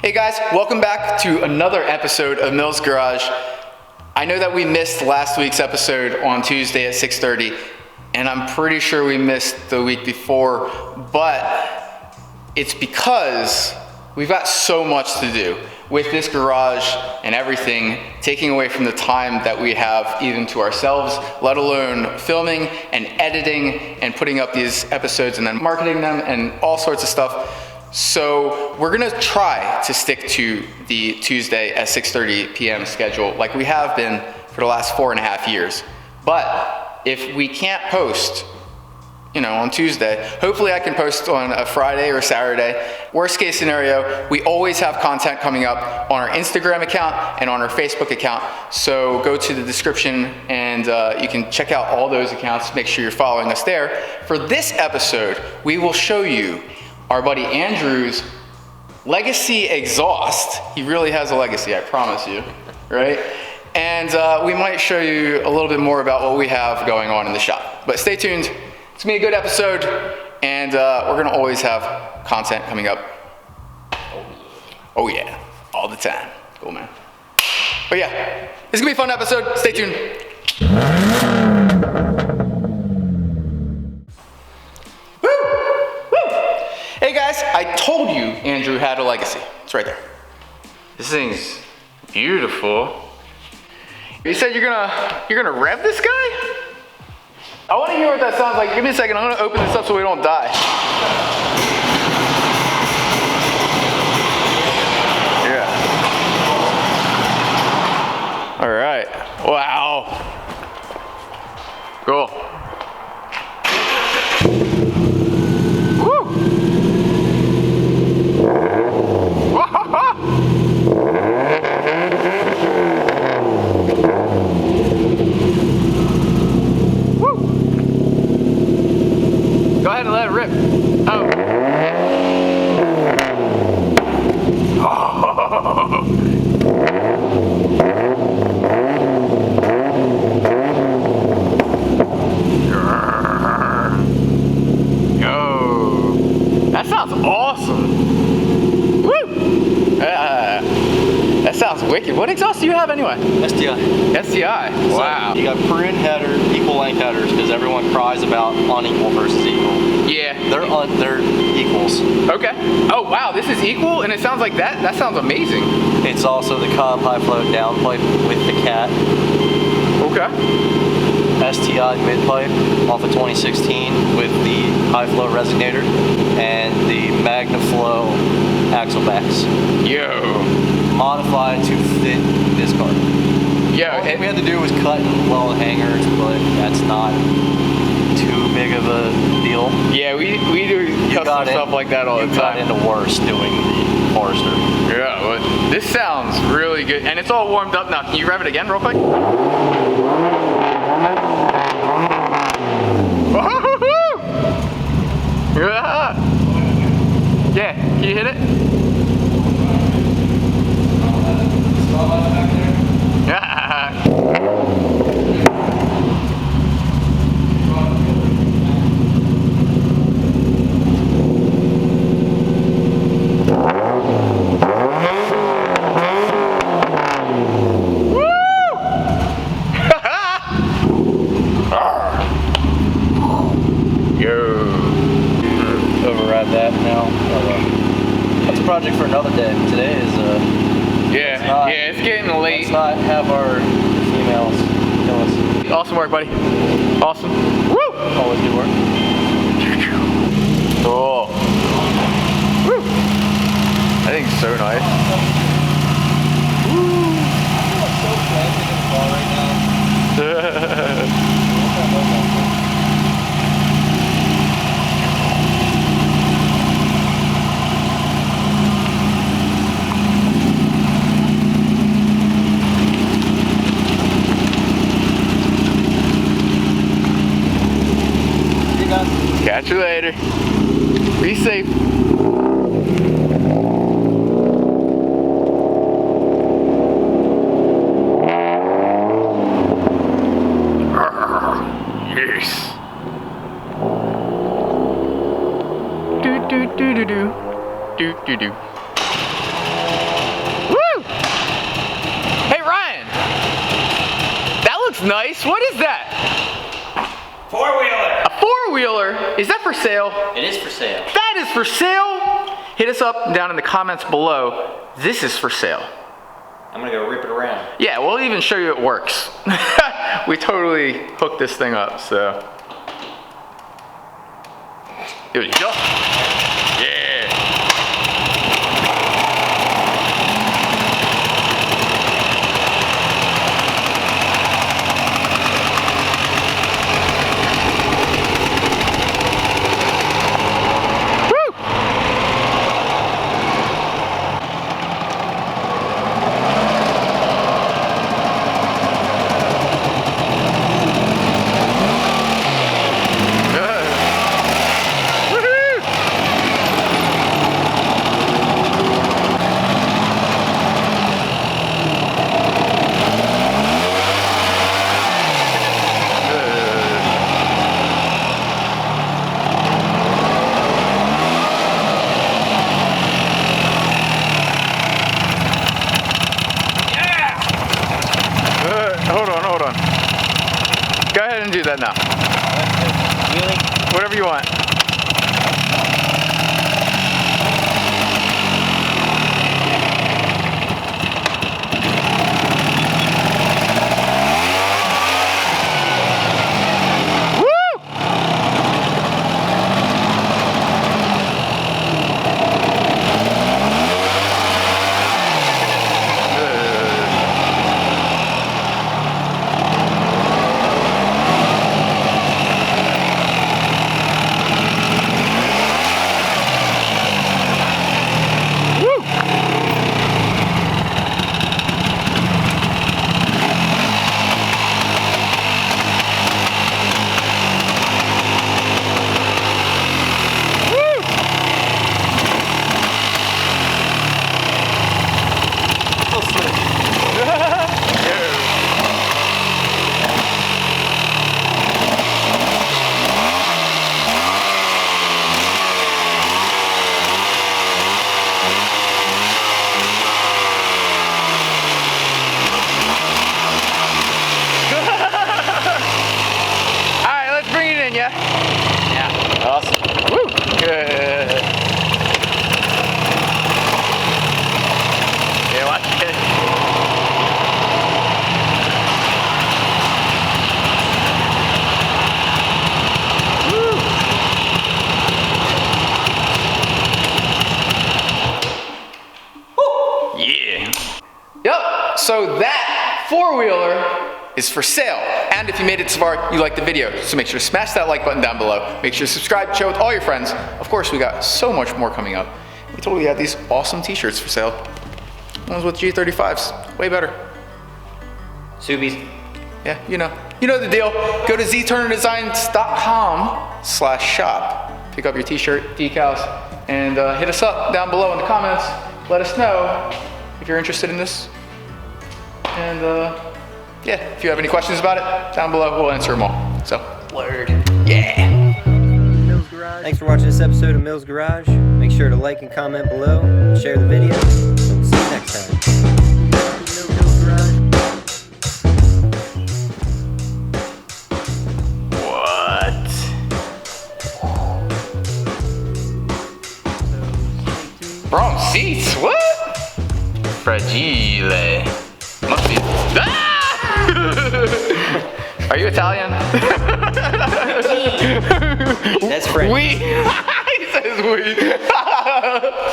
Hey guys, welcome back to another episode of Mills Garage. I know that we missed last week's episode on Tuesday at 6:30, and I'm pretty sure we missed the week before, but it's because we've got so much to do with this garage and everything, taking away from the time that we have even to ourselves, let alone filming and editing and putting up these episodes and then marketing them and all sorts of stuff. So we're gonna try to stick to the Tuesday at 6:30 p.m. schedule like we have been for the last 4.5 years. But if we can't post, on Tuesday, hopefully I can post on a Friday or Saturday. Worst case scenario, we always have content coming up on our Instagram account and on our Facebook account. So go to the description and you can check out all those accounts. Make sure you're following us there. For this episode, we will show you our buddy Andrew's Legacy exhaust. He really has a legacy, I promise you, right? And we might show you a little bit more about what we have going on in the shop. But stay tuned. It's gonna be a good episode, and we're gonna always have content coming up. Oh yeah, all the time. Cool, man. But yeah, it's gonna be a fun episode. Stay tuned. Hey guys, I told you Andrew had a Legacy. It's right there. This thing's beautiful. You said you're gonna rev this guy? I want to hear what that sounds like. Give me a second. I'm gonna open this up so we don't die. Yeah. All right. Wow. Cool. Go ahead and let it rip. Oh. Yo. That sounds awesome. Woo. That sounds wicked. What exhaust do you have anyway? STI. STI. Wow. So you got Perrin header, equal length headers, because everyone cries about unequal versus equal. Yeah. They're equals. Okay. Oh wow, this is equal, and it sounds like that. That sounds amazing. It's also the Cobb high flow downpipe with the cat. Okay. STI midpipe off of 2016 with the high flow resonator and the Magnaflow axlebacks. Yo. Modified to fit this car. Yeah. All we had to do was cut and weld hangers, but that's not too big of a deal. Yeah, we do custom stuff like that all the time. You got into worse doing the Forester. Yeah, but this sounds really good, and it's all warmed up now. Can you rev it again real quick? Yeah, can you hit it? Override that now. That's a project for another day. Today is it's getting late. Let's not have our females kill us. Awesome work, buddy. Awesome. Woo! Always good work. Cool. Woo! That thing's so nice. Woo! I'm so planted in the car right now. Catch you later. Be safe. Yes. Do do do do do do do do. nice. What is that? Four-wheeler. A four-wheeler. Is that for sale? It is for sale. That is for sale. Hit us up down in the comments below. This is for sale. I'm gonna go rip it around. Yeah, we'll even show you it works. We totally hooked this thing up, so. Here we go. Yeah. Hold on. Go ahead and do that now. Really? Whatever you want. Yeah. Awesome. Woo. Good. Yeah, watch it. Woo. Yeah. Yep. So that four-wheeler is for sale. And if you made it this far, you liked the video, so make sure to smash that like button down below. Make sure to subscribe, share with all your friends. Of course, we got so much more coming up. We totally have these awesome t-shirts for sale. Ones with G35s, way better. Subies. Yeah, you know the deal. Go to zturnerdesigns.com/shop. Pick up your t-shirt, decals, and hit us up down below in the comments. Let us know if you're interested in this. And yeah, if you have any questions about it, down below, we'll answer them all. So, word. Yeah. Mills Garage. Thanks for watching this episode of Mills Garage. Make sure to like and comment below, and share the video. So we'll see you next time. Mills Garage. What? Wrong seats? What? Fragile. Must be. Ah! Are you Italian? That's French. We. He says we.